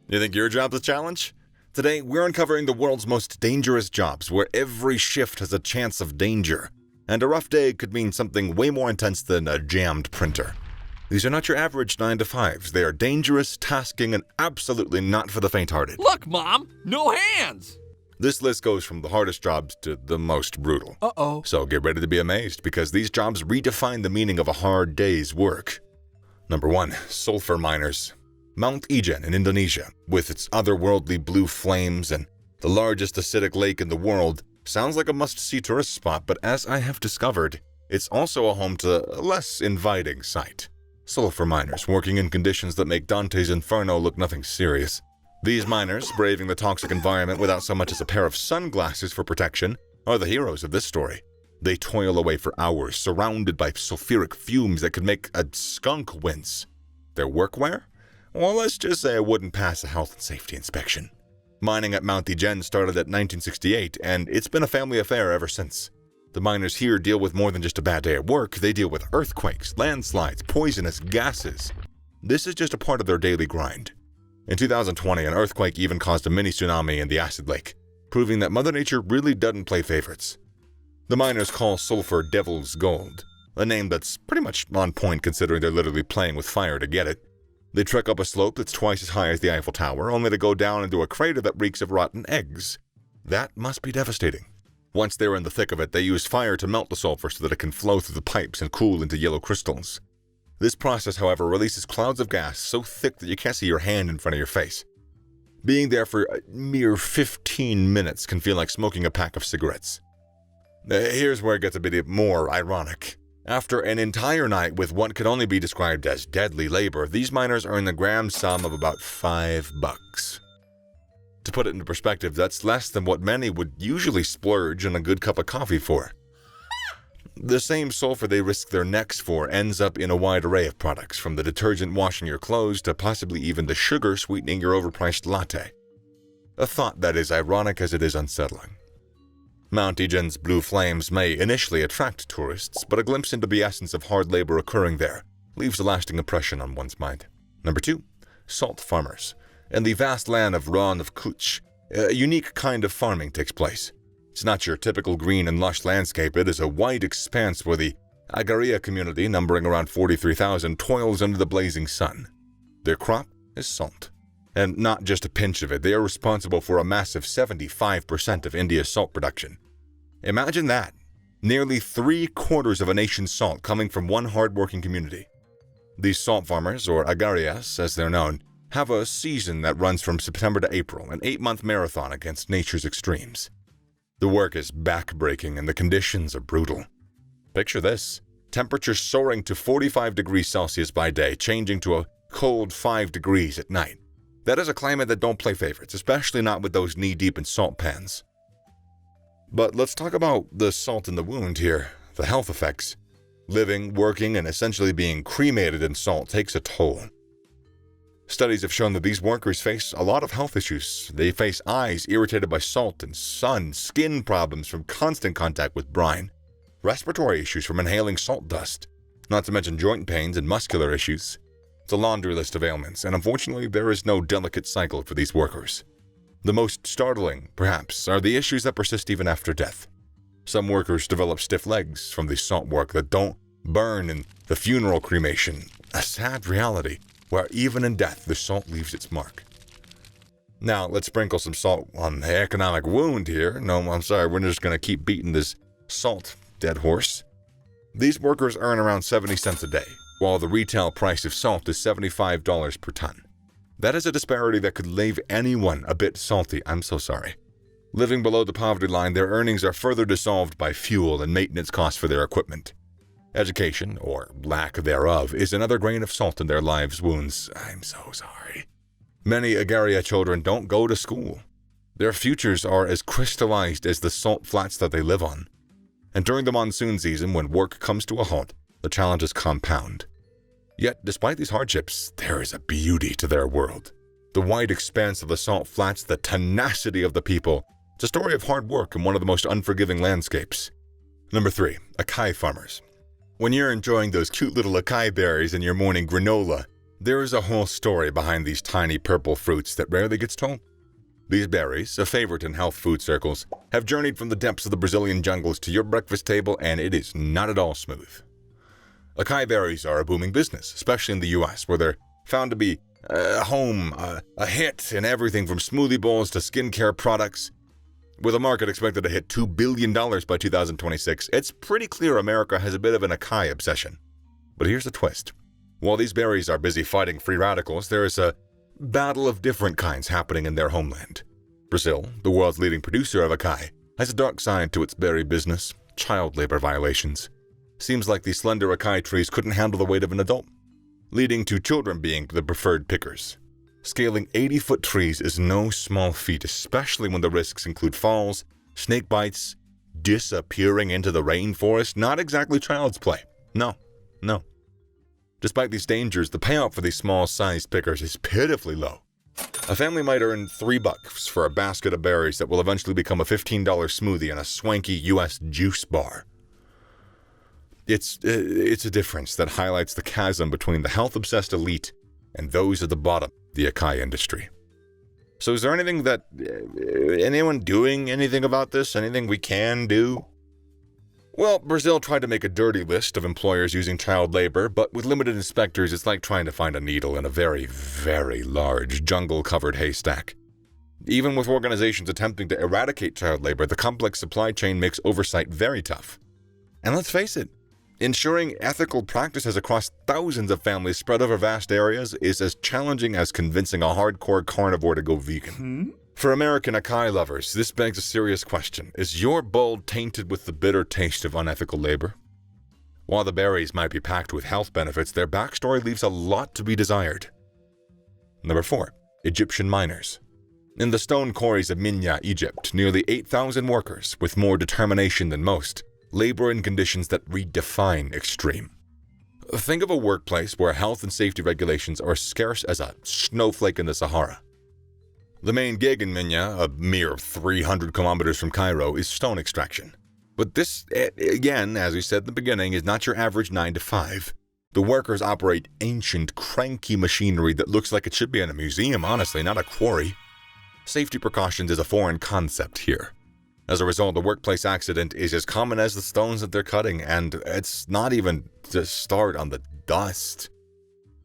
You think your job's a challenge? Today, we're uncovering the world's most dangerous jobs, where every shift has a chance of danger. And a rough day could mean something way more intense than a jammed printer. These are not your average 9-to-5s. They are dangerous, tasking, and absolutely not for the faint-hearted. Look, Mom! No hands! This list goes from the hardest jobs to the most brutal. Uh-oh. So get ready to be amazed, because these jobs redefine the meaning of a hard day's work. Number 1. Sulfur Miners. Mount Ijen in Indonesia, with its otherworldly blue flames and the largest acidic lake in the world, sounds like a must-see tourist spot, but as I have discovered, it's also a home to a less inviting sight. Sulfur miners working in conditions that make Dante's Inferno look nothing serious. These miners, braving the toxic environment without so much as a pair of sunglasses for protection, are the heroes of this story. They toil away for hours, surrounded by sulfuric fumes that could make a skunk wince. Their workwear? Well, let's just say it wouldn't pass a health and safety inspection. Mining at Mount Ijen started at 1968, and it's been a family affair ever since. The miners here deal with more than just a bad day at work. They deal with earthquakes, landslides, poisonous gases. This is just a part of their daily grind. In 2020, an earthquake even caused a mini tsunami in the acid lake, proving that Mother Nature really doesn't play favorites. The miners call sulfur Devil's Gold, a name that's pretty much on point considering they're literally playing with fire to get it. They trek up a slope that's twice as high as the Eiffel Tower, only to go down into a crater that reeks of rotten eggs. That must be devastating. Once they're in the thick of it, they use fire to melt the sulfur so that it can flow through the pipes and cool into yellow crystals. This process, however, releases clouds of gas so thick that you can't see your hand in front of your face. Being there for a mere 15 minutes can feel like smoking a pack of cigarettes. Here's where it gets a bit more ironic. After an entire night with what could only be described as deadly labor, these miners earn the grand sum of about $5. To put it into perspective, that's less than what many would usually splurge on a good cup of coffee for. The same sulfur they risk their necks for ends up in a wide array of products, from the detergent washing your clothes to possibly even the sugar sweetening your overpriced latte. A thought that is ironic as it is unsettling. Mount Ijen's blue flames may initially attract tourists, but a glimpse into the essence of hard labor occurring there leaves a lasting impression on one's mind. Number 2. Salt farmers. In the vast land of Ron of Kutch, a unique kind of farming takes place. It's not your typical green and lush landscape. It is a wide expanse where the Agaria community, numbering around 43,000, toils under the blazing sun. Their crop is salt. And not just a pinch of it, they are responsible for a massive 75% of India's salt production. Imagine that. Nearly 3/4 of a nation's salt coming from one hard-working community. These salt farmers, or agarias as they're known, have a season that runs from September to April, an 8-month marathon against nature's extremes. The work is back-breaking and the conditions are brutal. Picture this. Temperatures soaring to 45 degrees Celsius by day, changing to a cold 5 degrees at night. That is a climate that don't play favorites, especially not with those knee-deep in salt pans. But let's talk about the salt in the wound here, the health effects. Living, working, and essentially being cremated in salt takes a toll. Studies have shown that these workers face a lot of health issues. They face eyes irritated by salt and sun, skin problems from constant contact with brine, respiratory issues from inhaling salt dust, not to mention joint pains and muscular issues. It's a laundry list of ailments, and unfortunately there is no delicate cycle for these workers. The most startling, perhaps, are the issues that persist even after death. Some workers develop stiff legs from the salt work that don't burn in the funeral cremation, a sad reality where even in death the salt leaves its mark. Now, let's sprinkle some salt on the economic wound here. No, I'm sorry, we're just going to keep beating this salt dead horse. These workers earn around 70 cents a day, while the retail price of salt is $75 per ton. That is a disparity that could leave anyone a bit salty, I'm so sorry. Living below the poverty line, their earnings are further dissolved by fuel and maintenance costs for their equipment. Education, or lack thereof, is another grain of salt in their lives' wounds. I'm so sorry. Many Agaria children don't go to school. Their futures are as crystallized as the salt flats that they live on. And during the monsoon season, when work comes to a halt, the challenges compound. Yet, despite these hardships, there is a beauty to their world. The wide expanse of the salt flats, the tenacity of the people. It's a story of hard work in one of the most unforgiving landscapes. Number 3. Aai Farmers. When you're enjoying those cute little acai berries in your morning granola, There is a whole story behind these tiny purple fruits that rarely gets told. These berries, a favorite in health food circles, have journeyed from the depths of the Brazilian jungles to your breakfast table, and it is not at all smooth. Acai berries are a booming business, especially in the US, where they're found to be a hit in everything from smoothie bowls to skincare products. With a market expected to hit $2 billion by 2026, it's pretty clear America has a bit of an acai obsession. But here's the twist. While these berries are busy fighting free radicals, there is a battle of different kinds happening in their homeland. Brazil, the world's leading producer of acai, has a dark side to its berry business: child labor violations. Seems like these slender acai trees couldn't handle the weight of an adult, leading to children being the preferred pickers. Scaling 80-foot trees is no small feat, especially when the risks include falls, snake bites, disappearing into the rainforest. Not exactly child's play. No. Despite these dangers, the payout for these small-sized pickers is pitifully low. A family might earn $3 for a basket of berries that will eventually become a $15 smoothie in a swanky US juice bar. It's a difference that highlights the chasm between the health-obsessed elite and those at the bottom of the acai industry. So is there anyone doing anything about this? Anything we can do? Well, Brazil tried to make a dirty list of employers using child labor, but with limited inspectors, it's like trying to find a needle in a very, very large jungle-covered haystack. Even with organizations attempting to eradicate child labor, the complex supply chain makes oversight very tough. And let's face it, ensuring ethical practices across thousands of families spread over vast areas is as challenging as convincing a hardcore carnivore to go vegan. For American acai lovers, this begs a serious question. Is your bowl tainted with the bitter taste of unethical labor? While the berries might be packed with health benefits, their backstory leaves a lot to be desired. Number 4. Egyptian miners. In the stone quarries of Minya, Egypt, nearly 8,000 workers, with more determination than most, labor in conditions that redefine extreme. Think of a workplace where health and safety regulations are as scarce as a snowflake in the Sahara. The main gig in Minya, a mere 300 kilometers from Cairo, is stone extraction. But this, again, as we said in the beginning, is not your average 9 to 5. The workers operate ancient, cranky machinery that looks like it should be in a museum, honestly, not a quarry. Safety precautions is a foreign concept here. As a result, the workplace accident is as common as the stones that they're cutting, and it's not even to start on the dust.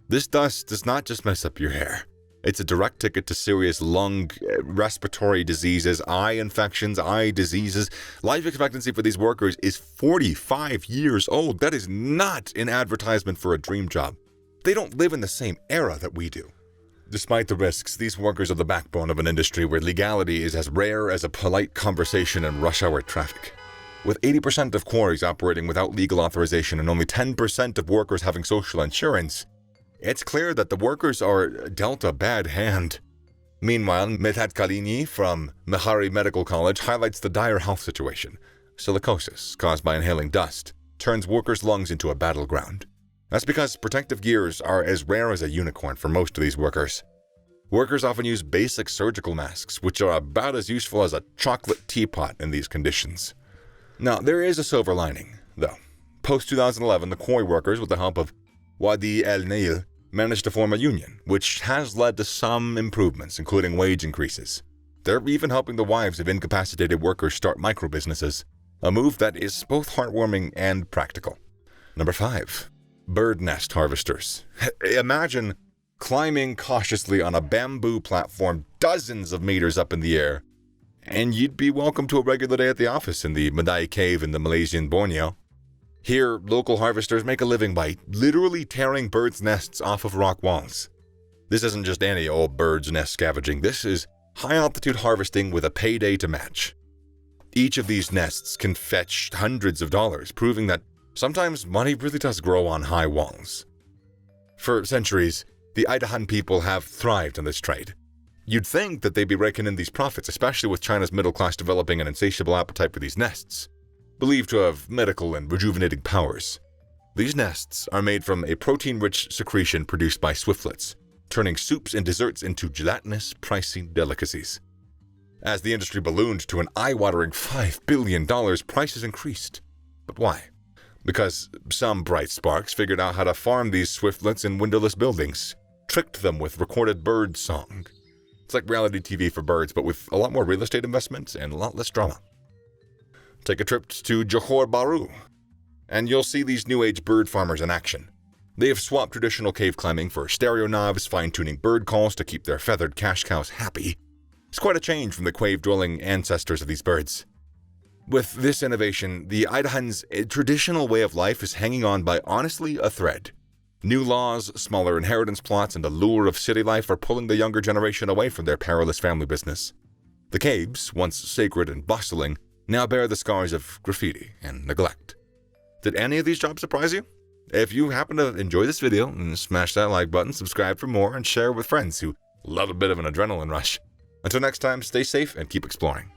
This dust does not just mess up your hair. It's a direct ticket to serious lung, respiratory diseases, eye infections, eye diseases. Life expectancy for these workers is 45 years old. That is not an advertisement for a dream job. They don't live in the same era that we do. Despite the risks, these workers are the backbone of an industry where legality is as rare as a polite conversation in rush hour traffic. With 80% of quarries operating without legal authorization and only 10% of workers having social insurance, it's clear that the workers are dealt a bad hand. Meanwhile, Mithat Kalini from Mehari Medical College highlights the dire health situation. Silicosis, caused by inhaling dust, turns workers' lungs into a battleground. That's because protective gears are as rare as a unicorn for most of these workers. Workers often use basic surgical masks, which are about as useful as a chocolate teapot in these conditions. Now, there is a silver lining, though. Post-2011, the quarry workers, with the help of Wadi El Nail, managed to form a union, which has led to some improvements, including wage increases. They're even helping the wives of incapacitated workers start micro-businesses, a move that is both heartwarming and practical. Number 5. Bird nest harvesters. Imagine climbing cautiously on a bamboo platform dozens of meters up in the air, and you'd be welcome to a regular day at the office in the Madai Cave in the Malaysian Borneo. Here, local harvesters make a living by literally tearing birds' nests off of rock walls. This isn't just any old bird's nest scavenging. This is high-altitude harvesting with a payday to match. Each of these nests can fetch hundreds of dollars, proving that sometimes money really does grow on high walls. For centuries, the Idahan people have thrived on this trade. You'd think that they'd be raking in these profits, especially with China's middle class developing an insatiable appetite for these nests, believed to have medical and rejuvenating powers. These nests are made from a protein-rich secretion produced by swiftlets, turning soups and desserts into gelatinous, pricey delicacies. As the industry ballooned to an eye-watering $5 billion, prices increased. But why? Because some bright sparks figured out how to farm these swiftlets in windowless buildings. tricked them with recorded bird song. It's like reality TV for birds, but with a lot more real estate investment and a lot less drama. Take a trip to Johor Bahru, and you'll see these new age bird farmers in action. They have swapped traditional cave climbing for stereo knobs, fine-tuning bird calls to keep their feathered cash cows happy. It's quite a change from the cave-dwelling ancestors of these birds. With this innovation, the Idahan's traditional way of life is hanging on by honestly a thread. New laws, smaller inheritance plots, and the lure of city life are pulling the younger generation away from their perilous family business. The caves, once sacred and bustling, now bear the scars of graffiti and neglect. Did any of these jobs surprise you? If you happen to enjoy this video, smash that like button, subscribe for more, and share with friends who love a bit of an adrenaline rush. Until next time, stay safe and keep exploring.